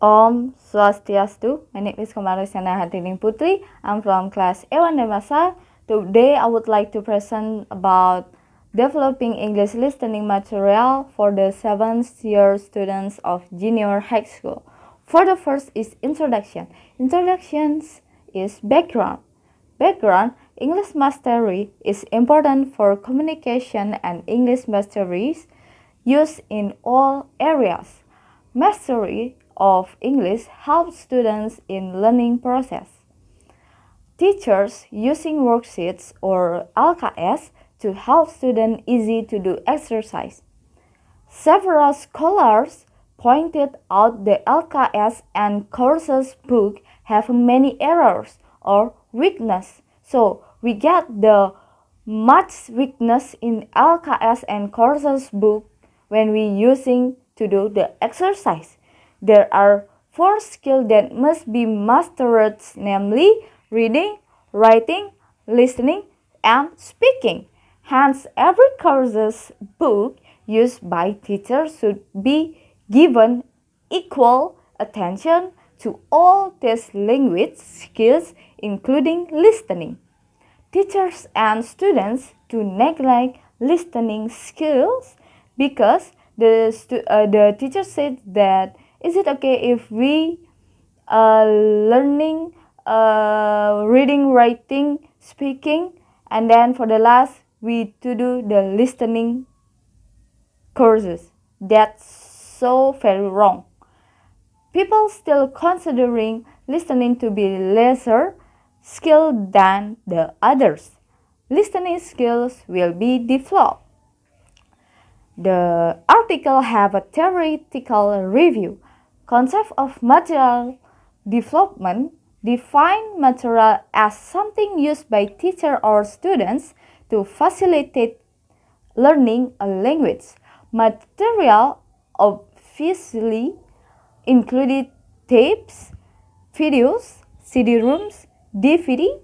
Om Swastiastu. My name is Komang Rosyana Hartining Putri. I'm from class A1 Denpasar. Today I would like to present about developing English listening material for the 7th year students of junior high school. For the first is introduction. Introductions is background. Background, English mastery is important for communication and English mastery is used in all areas. Mastery of English helps students in learning process. Teachers using worksheets or LKS to help students easy to do exercise. Several scholars pointed out the LKS and courses book have many errors or weakness. So we get the much weakness in LKS and courses book when we using to do the exercise. There are 4 skills that must be mastered, namely reading, writing, listening, and speaking. Hence, every courses book used by teachers should be given equal attention to all these language skills, including listening. Teachers and students do neglect listening skills because the teacher said that is it okay if we learning reading, writing, speaking, and then for the last we to do the listening courses? That's so very wrong. People still considering listening to be lesser skill than the others. Listening skills will be developed. The article have a theoretical review. Concept of material development define material as something used by teacher or students to facilitate learning a language. Material obviously included tapes, videos, CD-ROMs, DVD,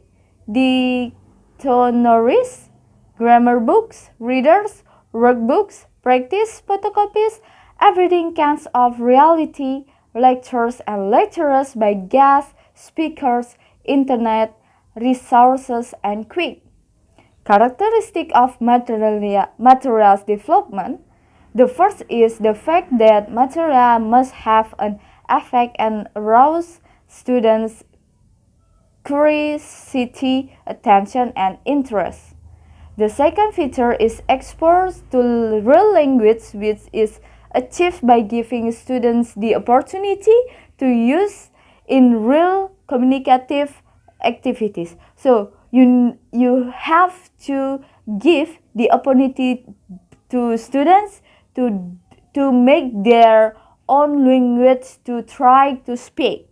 dictionaries, grammar books, readers, workbooks, practice photocopies, everything kinds of reality, lectures and lecturers by guest speakers, internet, resources, and quick. Characteristic of materials development. The first is the fact that material must have an effect and arouse students' curiosity, attention, and interest. The second feature is exposure to real language, which is achieved by giving students the opportunity to use in real communicative activities. So you have to give the opportunity to students to make their own language to try to speak.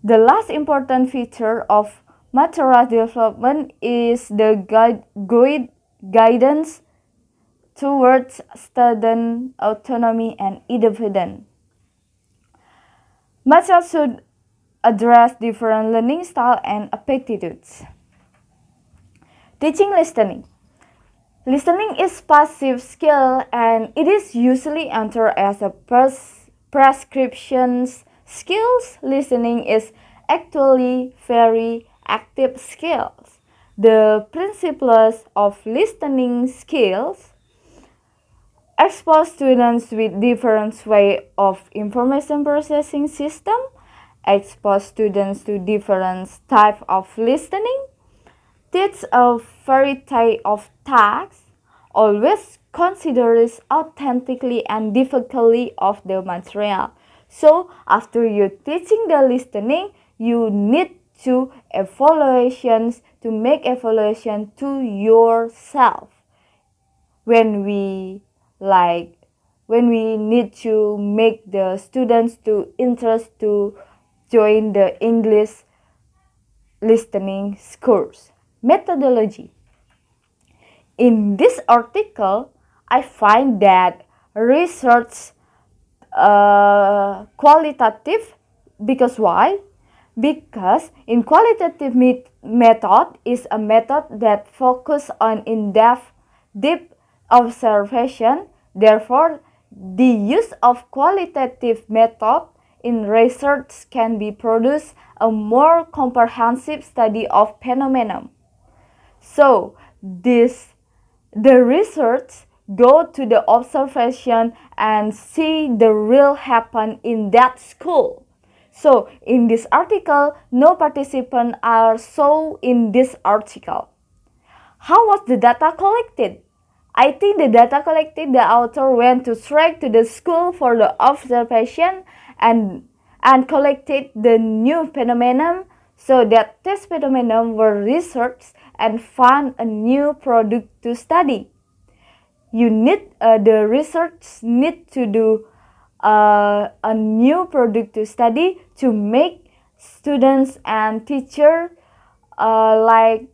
The last important feature of material development is the guidance towards student autonomy and independence. Material should address different learning styles and aptitudes. Teaching listening. Listening is passive skill and it is usually entered as a prescription skills. Listening is actually very active skills. The principles of listening skills expose students with different way of information processing system, expose students to different type of listening, teach a variety of tasks, always considers authentically and difficulty of the material. So after you teaching the listening, you need to make evaluation to yourself. When we need to make the students to interest to join the English listening course. Methodology. In this article, I find that research qualitative. Because why? Because in qualitative method is a method that focus on in-depth, deep observation. Therefore, the use of qualitative method in research can be produce a more comprehensive study of phenomenon. So the research go to the observation and see the real happen in that school. So in this article, no participants are shown in this article. How was the data collected? I think the data collected, the author went straight to the school for the observation and collected the new phenomenon, so that this phenomenon were researched and found a new product to study. The research need to do a new product to study to make students and teacher like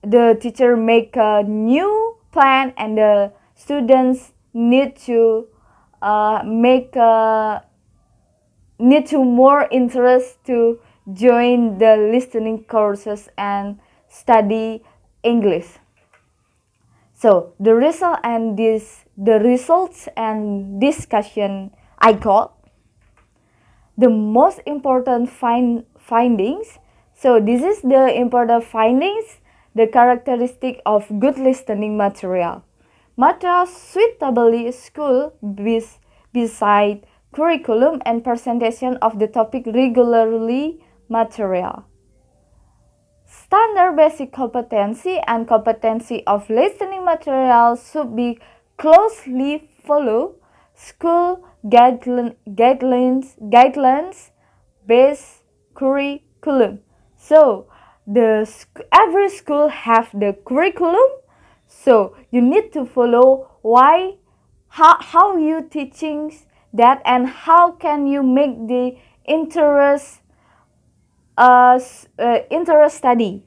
the teacher make a new plan and the students need to need to more interest to join the listening courses and study English. So the results and discussion I got, the most important findings. So this is the important findings, the characteristic of good listening material. Material suitably school beside curriculum and presentation of the topic regularly material. Standard basic competency and competency of listening material should be closely follow school guidelines based curriculum. So every school have the curriculum. So you need to follow how you teaching that and how can you make the interest study.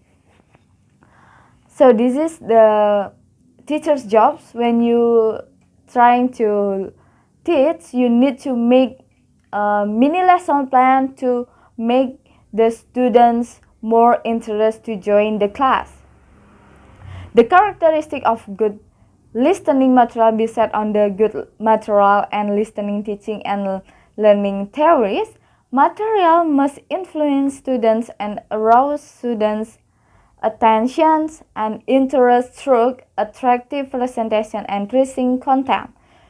So this is the teacher's jobs. When you trying to teach, you need to make a mini lesson plan to make the students more interested to join the class. The characteristic of good listening material based on the good material and listening, teaching, and learning theories. Material must influence students and arouse students' attention and interest through attractive presentation and interesting content.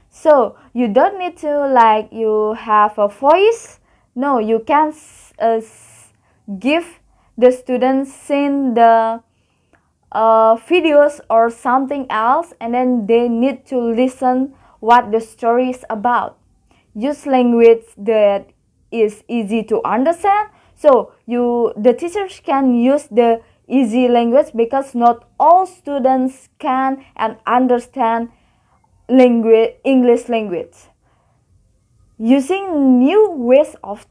So you don't need to you have a voice. No, you can give the students seen the videos or something else, and then they need to listen what the story is about. Use language that is easy to understand. So the teachers can use the easy language because not all students can and understand English language. Using new ways of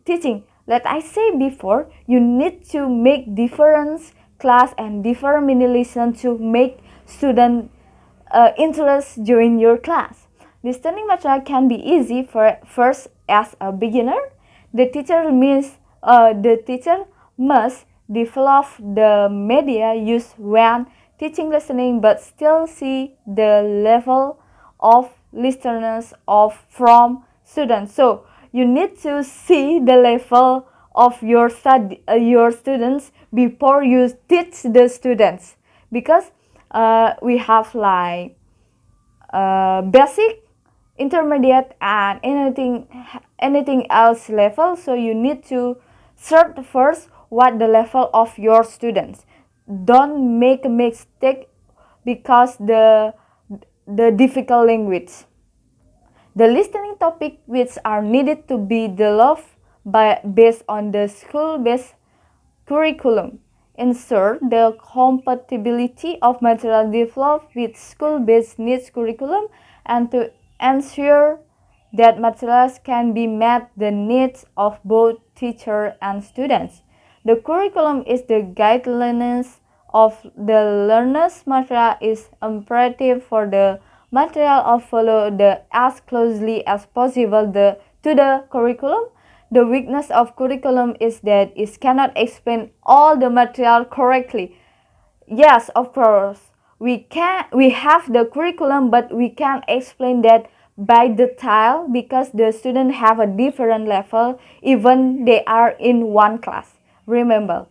teaching. Like I said before, you need to make different class and different mini lesson to make student interest join your class. Listening material can be easy for first as a beginner. The teacher must develop the media used when teaching listening, but still see the level of listeners from students. So you need to see the level of your students before you teach the students, because we have basic, intermediate, and anything else level. So you need to search first what the level of your students. Don't make a mistake because the difficult language. The listening topic which are needed to be developed based on the school-based curriculum. Ensure the compatibility of material developed with school-based needs curriculum, and to ensure that materials can be met the needs of both teacher and students. The curriculum is the guidelines of the learner's material is imperative for the material of follow as closely as possible to the curriculum. The weakness of curriculum is that it cannot explain all the material correctly. Yes, of course, we have the curriculum, but we can't explain that by the tile because the students have a different level even they are in one class. Remember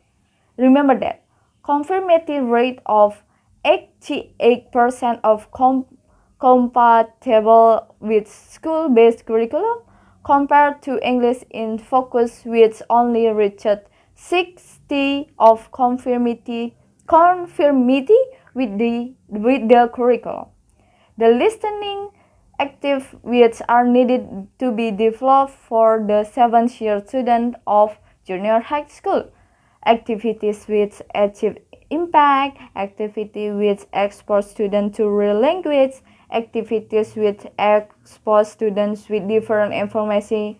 that. Conformity rate of 88% of compatible with school-based curriculum compared to English in focus which only reached 60 of conformity with the curriculum. The listening active which are needed to be developed for the 7th-year student of junior high school. Activities which achieve impact, activities which expose students to real language, activities which expose students with different information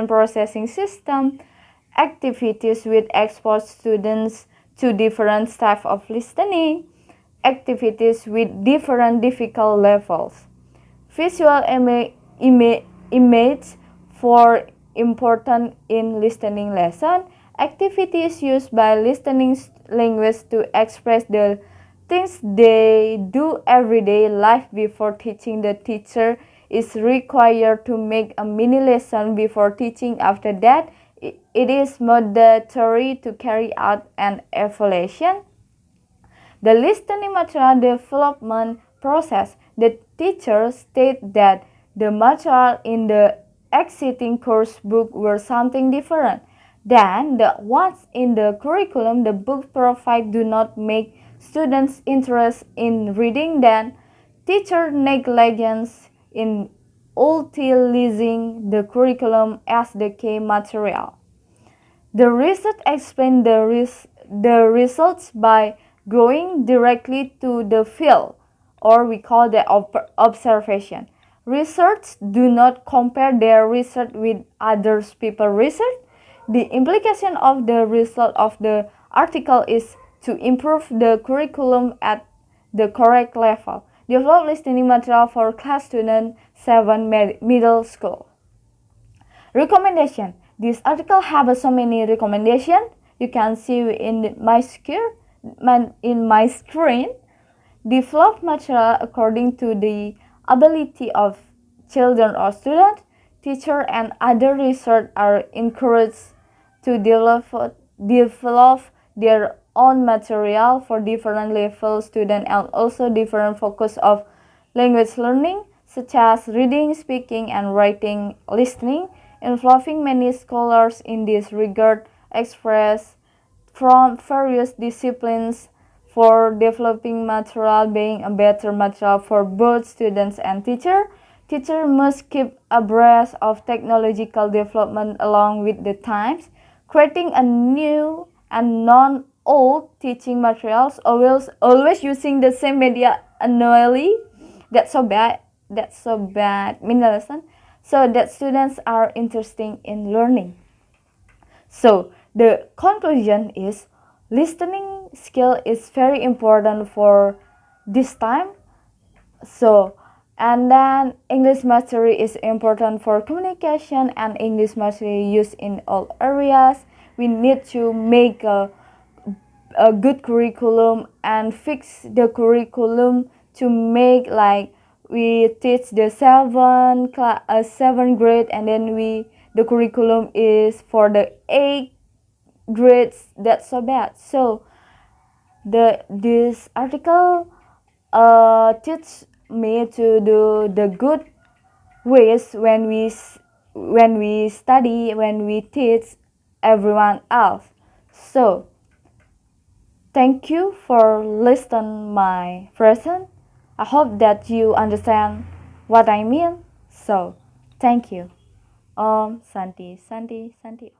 processing system, activities which expose students to different types of listening, activities with different difficult levels. Visual image for important in listening lesson. Activities used by listening language to express the things they do everyday life before teaching. The teacher is required to make a mini lesson before teaching. After that, it is mandatory to carry out an evaluation. The listening material development process. The teacher stated that the material in the existing course book were something different than the ones in the curriculum. The book provide do not make students interested in reading. Then teacher negligence in utilizing the curriculum as the key material. The research explained the results by going directly to the field, or we call the observation. Research do not compare their research with other people's research. The implication of the result of the article is to improve the curriculum at the correct level. Develop listening material for class student 7 middle school. Recommendation. This article have so many recommendations. You can see in my screen. Develop material according to the ability of children or students. Teacher and other researchers are encouraged to develop their own material for different level students and also different focus of language learning, such as reading, speaking, and writing, listening, involving many scholars in this regard expressed from various disciplines for developing material being a better material for both students and teacher. Teacher must keep abreast of technological development along with the times, creating a new and non-old teaching materials, always using the same media annually. That's so bad. Mini lesson. So that students are interested in learning. So the conclusion is listening skill is very important for this time. So and then English mastery is important for communication, and English mastery used in all areas. We need to make a good curriculum and fix the curriculum to make like we teach the 7th grade, and then the curriculum is for the 8th grades. That's so bad. So this article teach me to do the good ways when we study, when we teach everyone else. So thank you for listening my present. I hope that you understand what I mean. So thank you. Om Santi Santi Santi.